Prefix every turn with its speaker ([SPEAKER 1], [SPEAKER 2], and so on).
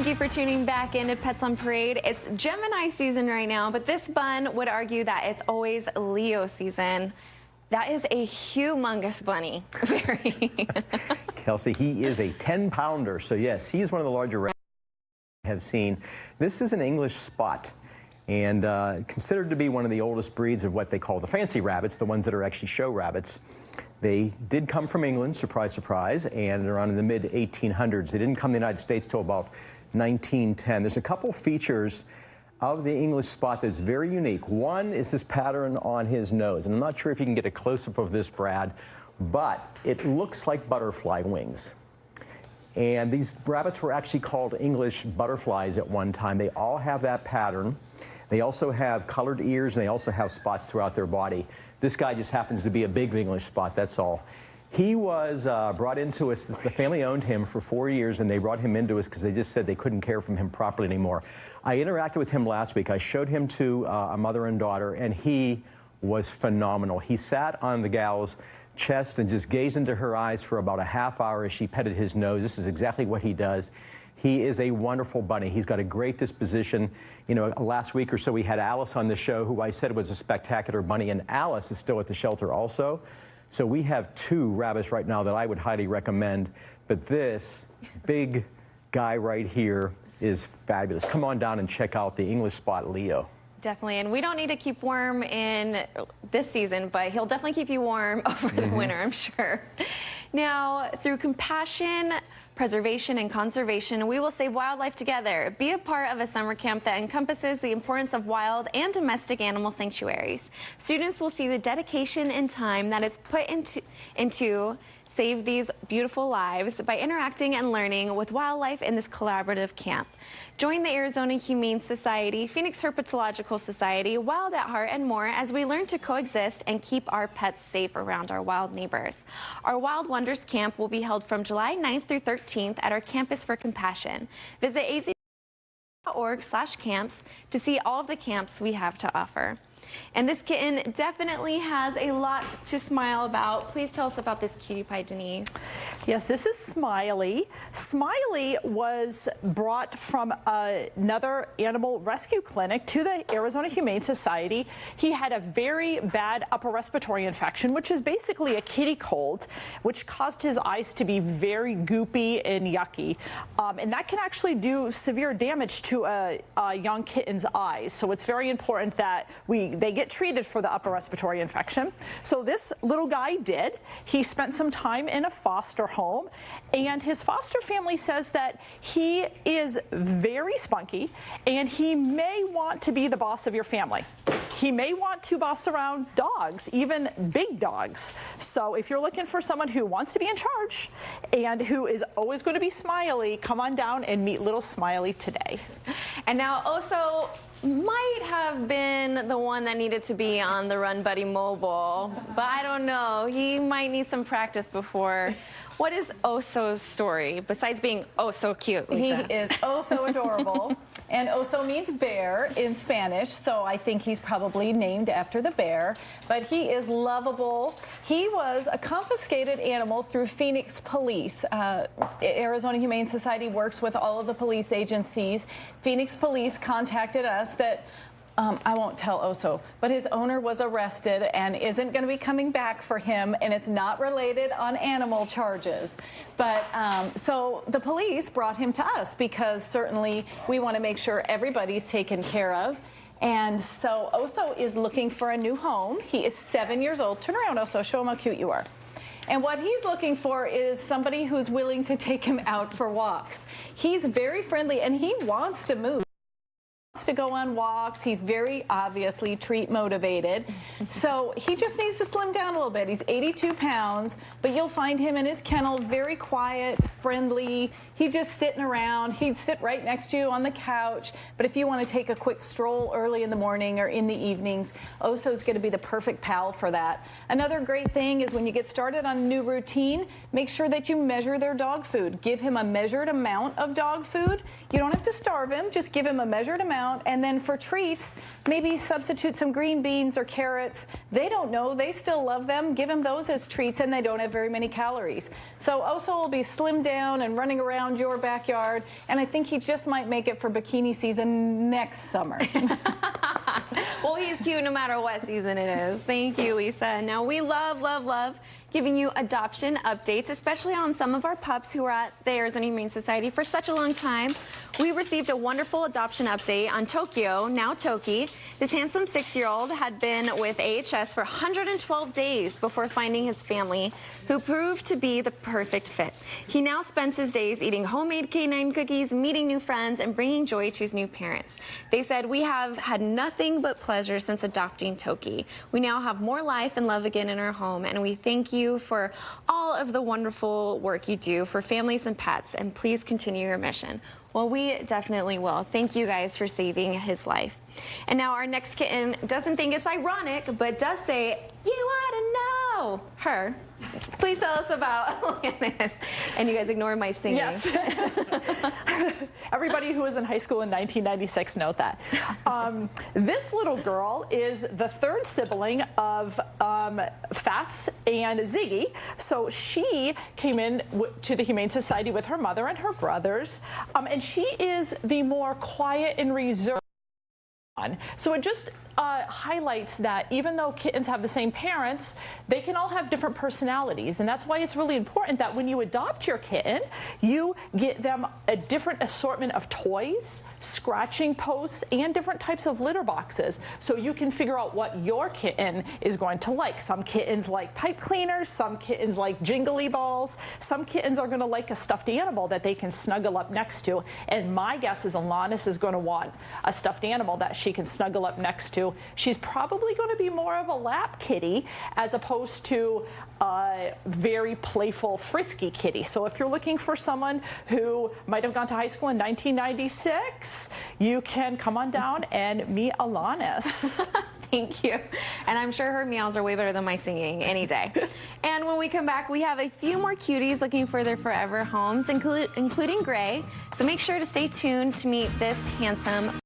[SPEAKER 1] Thank you for tuning back into Pets on Parade. It's Gemini season right now, but this bun would argue that it's always Leo season. That is a humongous bunny. Very.
[SPEAKER 2] Kelsey, he is a 10-pounder, so yes, he is one of the larger rabbits I have seen. This is an English spot, and considered to be one of the oldest breeds of what they call the fancy rabbits, the ones that are actually show rabbits. They did come from England, surprise, surprise, and around in the mid-1800s. They didn't come to the United States till about 1910. There's a couple features of the English spot that's very unique. One is this pattern on his nose, and I'm not sure if you can get a close-up of this, Brad, but it looks like butterfly wings. And these rabbits were actually called English butterflies at one time. They all have that pattern. They also have colored ears, and they also have spots throughout their body. This guy just happens to be a big English spot, that's all. He was brought into us. The family owned him for 4 years, and they brought him into us because they just said they couldn't care for him properly anymore. I interacted with him last week. I showed him to a mother and daughter, and he was phenomenal. He sat on the gal's chest and just gazed into her eyes for about a half hour as she petted his nose. This is exactly what he does. He is a wonderful bunny. He's got a great disposition. You know, last week or so we had Alice on the show, who I said was a spectacular bunny, and Alice is still at the shelter also. So we have 2 rabbits right now that I would highly recommend, but this big guy right here is fabulous. Come on down and check out the English spot Leo.
[SPEAKER 1] Definitely, and we don't need to keep warm in this season, but he'll definitely keep you warm over the winter, I'm sure. Now, through compassion, preservation, and conservation, we will save wildlife together. Be a part of a summer camp that encompasses the importance of wild and domestic animal sanctuaries. Students will see the dedication and time that is put into save these beautiful lives by interacting and learning with wildlife in this collaborative camp. Join the Arizona Humane Society, Phoenix Herpetological Society, Wild at Heart, and more as we learn to coexist and keep our pets safe around our wild neighbors. Our Wild Wonders Camp will be held from July 9th through 13th at our Campus for Compassion. Visit az.org/camps to see all of the camps we have to offer. And this kitten definitely has a lot to smile about. Please tell us about this cutie pie, Denise.
[SPEAKER 3] Yes, this is Smiley. Smiley was brought from another animal rescue clinic to the Arizona Humane Society. He had a very bad upper respiratory infection, which is basically a kitty cold, which caused his eyes to be very goopy and yucky. And that can actually do severe damage to a young kitten's eyes. So it's very important that they get treated for the upper respiratory infection. So this little guy did. He spent some time in a foster home, and his foster family says that he is very spunky, and he may want to be the boss of your family. He may want to boss around dogs, even big dogs. So if you're looking for someone who wants to be in charge and who is always going to be smiley, come on down and meet little Smiley today.
[SPEAKER 1] And now Oso might have been the one that needed to be on the Run Buddy mobile, but I don't know. He might need some practice before. What is Oso's story, besides being oh so cute, Lisa?
[SPEAKER 4] He is oh so adorable, and oso means bear in Spanish, so I think he's probably named after the bear, but he is lovable. He was a confiscated animal through Phoenix Police. Arizona Humane Society works with all of the police agencies. Phoenix Police contacted us that I won't tell Oso, but his owner was arrested and isn't going to be coming back for him, and it's not related on animal charges. But so the police brought him to us because certainly we want to make sure everybody's taken care of. And so Oso is looking for a new home. He is 7 years old. Turn around, Oso. Show him how cute you are. And what he's looking for is somebody who's willing to take him out for walks. He's very friendly, and he wants to move. To go on walks. He's very obviously treat motivated. So he just needs to slim down a little bit. He's 82 pounds, but you'll find him in his kennel very quiet, friendly. He's just sitting around. He'd sit right next to you on the couch. But if you want to take a quick stroll early in the morning or in the evenings, Oso's going to be the perfect pal for that. Another great thing is when you get started on a new routine, make sure that you measure their dog food. Give him a measured amount of dog food. You don't have to starve him. Just give him a measured amount. amount. And then for treats, maybe substitute some green beans or carrots. They don't know. They still love them. Give him those as treats, and they don't have very many calories. So Oso will be slimmed down and running around your backyard, and I think he just might make it for bikini season next summer.
[SPEAKER 1] Well, he's cute no matter what season it is. Thank you, Lisa. Now, we love giving you adoption updates, especially on some of our pups who are at the Arizona Humane Society for such a long time. We received a wonderful adoption update on Tokyo, now Toki. This handsome 6-year-old had been with AHS for 112 days before finding his family, who proved to be the perfect fit. He now spends his days eating homemade canine cookies, meeting new friends, and bringing joy to his new parents. They said, "We have had nothing but pleasure since adopting Toki. We now have more life and love again in our home, and we thank you for all of the wonderful work you do for families and pets, and please continue your mission." Well, we definitely will. Thank you guys for saving his life. And now our next kitten doesn't think it's ironic, but does say, "You ought to know her." Please tell us about Alanis. And you guys ignore my singing.
[SPEAKER 3] Yes. Everybody who was in high school in 1996 knows that. This little girl is the third sibling of Fats and Ziggy. So she came in to the Humane Society with her mother and her brothers. And she is the more quiet and reserved one. So it just highlights that even though kittens have the same parents, they can all have different personalities, and that's why it's really important that when you adopt your kitten, you get them a different assortment of toys, scratching posts, and different types of litter boxes, so you can figure out what your kitten is going to like. Some kittens like pipe cleaners, some kittens like jingly balls, some kittens are going to like a stuffed animal that they can snuggle up next to, and my guess is Alanis is going to want a stuffed animal that she can snuggle up next to. She's probably going to be more of a lap kitty as opposed to a very playful, frisky kitty. So if you're looking for someone who might have gone to high school in 1996, you can come on down and meet Alanis.
[SPEAKER 1] Thank you. And I'm sure her meows are way better than my singing any day. And when we come back, we have a few more cuties looking for their forever homes, including Gray. So make sure to stay tuned to meet this handsome